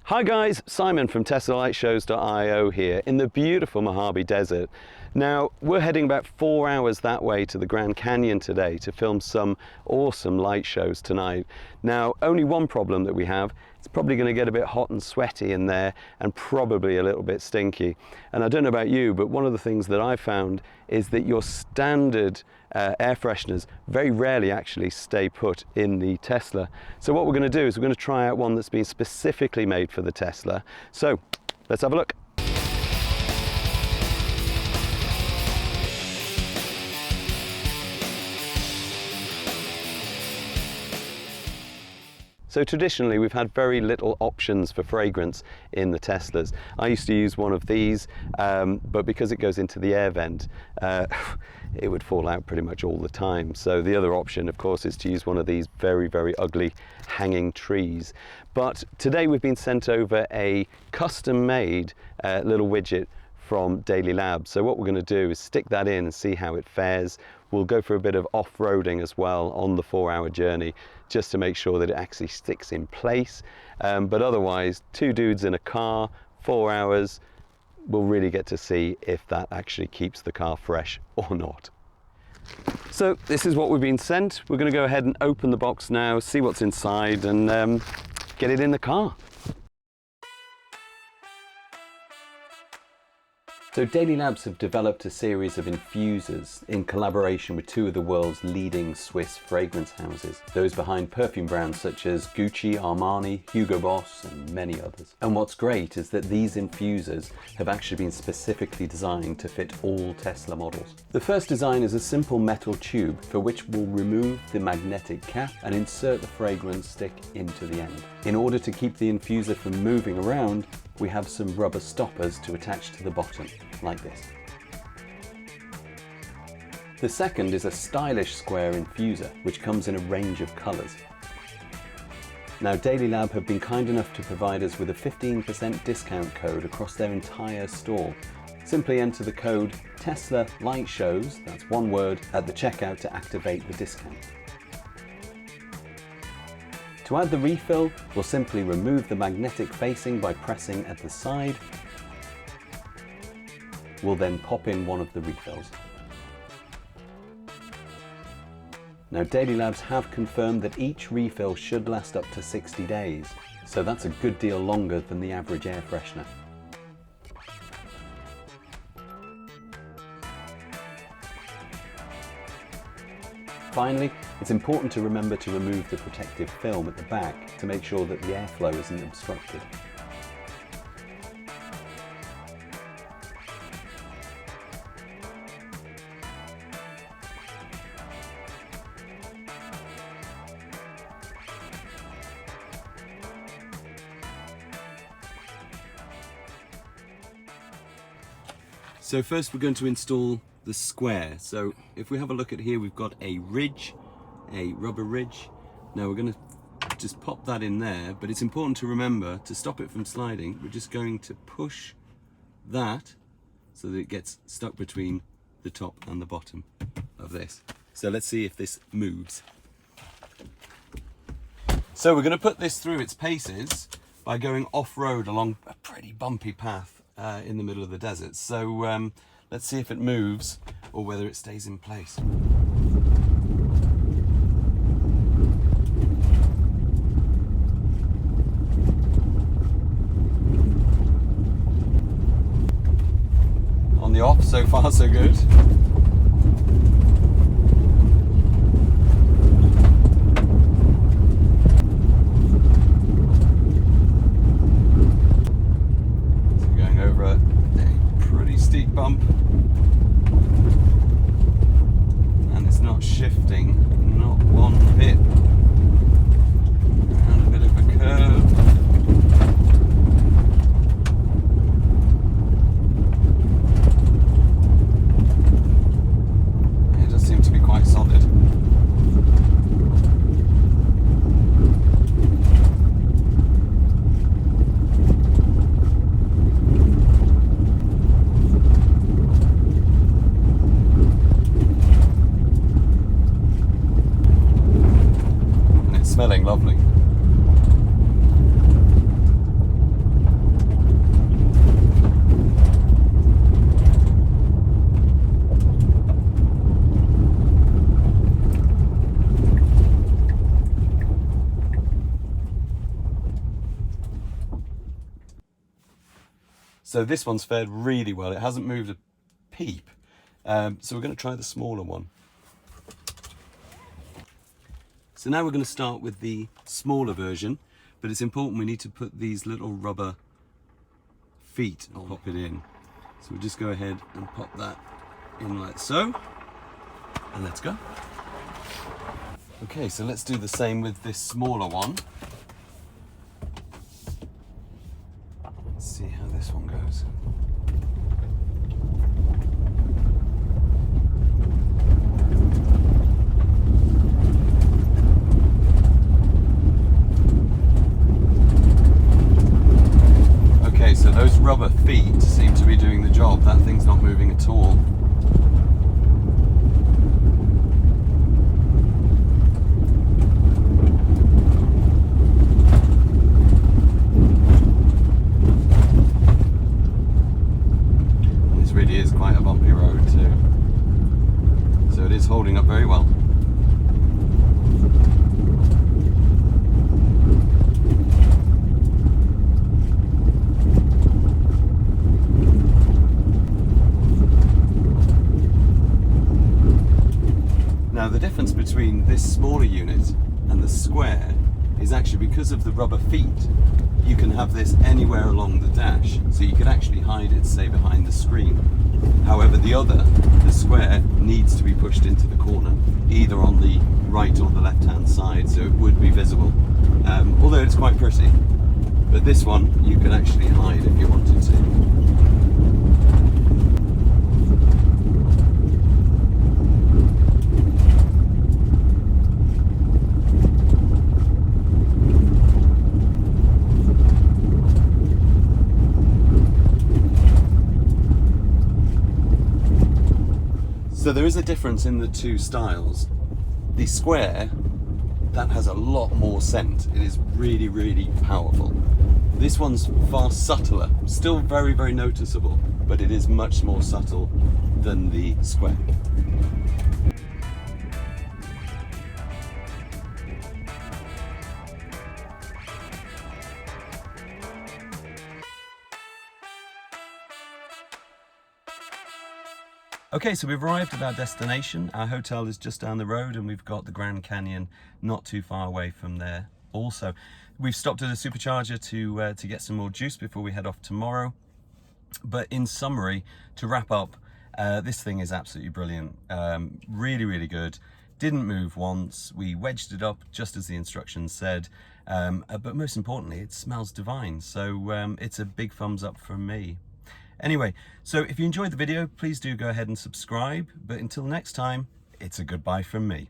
Hi guys, Simon from TeslaLightShows.io here in the beautiful Mojave Desert. Now, we're heading about 4 hours that way to the Grand Canyon today to film some awesome light shows tonight. Now, only one problem that we have, it's probably going to get a bit hot and sweaty in there and probably a little bit stinky. And I don't know about you, but one of the things that I found is that your standard air fresheners very rarely actually stay put in the Tesla. So what we're going to do is we're going to try out one that's been specifically made for the Tesla. So let's have a look. So traditionally we've had very little options for fragrance in the Teslas. I used to use one of these, but because it goes into the air vent, it would fall out pretty much all the time. So the other option, of course, is to use one of these very, very ugly hanging trees. But today we've been sent over a custom-made little widget from Daily Labs. So what we're going to do is stick that in and see how it fares. We'll go for a bit of off-roading as well on the 4-hour journey, just to make sure that it actually sticks in place. But otherwise, 2 dudes in a car, 4 hours, we'll really get to see if that actually keeps the car fresh or not. So this is what we've been sent. We're going to go ahead and open the box now, see what's inside, and get it in the car. So Daily Labs have developed a series of infusers in collaboration with 2 of the world's leading Swiss fragrance houses, those behind perfume brands such as Gucci, Armani, Hugo Boss and many others. And what's great is that these infusers have actually been specifically designed to fit all Tesla models. The first design is a simple metal tube for which we'll remove the magnetic cap and insert the fragrance stick into the end. In order to keep the infuser from moving around, we have some rubber stoppers to attach to the bottom, like this. The second is a stylish square infuser, which comes in a range of colours. Now, Daily Lab have been kind enough to provide us with a 15% discount code across their entire store. Simply enter the code Tesla Light Shows, that's one word, at the checkout to activate the discount. To add the refill, we'll simply remove the magnetic facing by pressing at the side. We'll then pop in one of the refills. Now, Daily Labs have confirmed that each refill should last up to 60 days, so that's a good deal longer than the average air freshener. Finally, it's important to remember to remove the protective film at the back to make sure that the airflow isn't obstructed. So first we're going to install the square. So if we have a look at here, we've got a ridge, a rubber ridge. Now we're going to just pop that in there, but it's important to remember to stop it from sliding. We're just going to push that so that it gets stuck between the top and the bottom of this. So let's see if this moves. So we're going to put this through its paces by going off-road along a pretty bumpy path in the middle of the desert. So let's see if it moves or whether it stays in place. On the off, so far so good. Bump, and it's not shifting, not one bit. Around a bit of a curve. So this one's fared really well. It hasn't moved a peep. So we're going to try the smaller one. So now we're going to start with the smaller version, but it's important we need to put these little rubber feet and pop it in. So we'll just go ahead and pop that in like so, and let's go. Okay, so let's do the same with this smaller one. Let's see how this one goes. Okay, so those rubber feet seem to be doing the job. That thing's not moving at all. This really is quite a bumpy road too. So it is holding up very well. Now the difference between this smaller unit and the square is actually because of the rubber feet. You can have this anywhere along the dash, so you could actually hide it, say, behind the screen. However, the square, needs to be pushed into the corner, either on the right or the left-hand side, so it would be visible. Although it's quite pretty. But this one, you can actually hide if you wanted to. So there is a difference in the two styles. The square, that has a lot more scent. It is really, really powerful. This one's far subtler, still very, very noticeable, but it is much more subtle than the square. Okay, so we've arrived at our destination. Our hotel is just down the road and we've got the Grand Canyon not too far away from there also. We've stopped at a supercharger to get some more juice before we head off tomorrow. But in summary, to wrap up, this thing is absolutely brilliant. Really, really good. Didn't move once. We wedged it up just as the instructions said. But most importantly, it smells divine. So it's a big thumbs up from me. Anyway, so if you enjoyed the video, please do go ahead and subscribe. But until next time, it's a goodbye from me.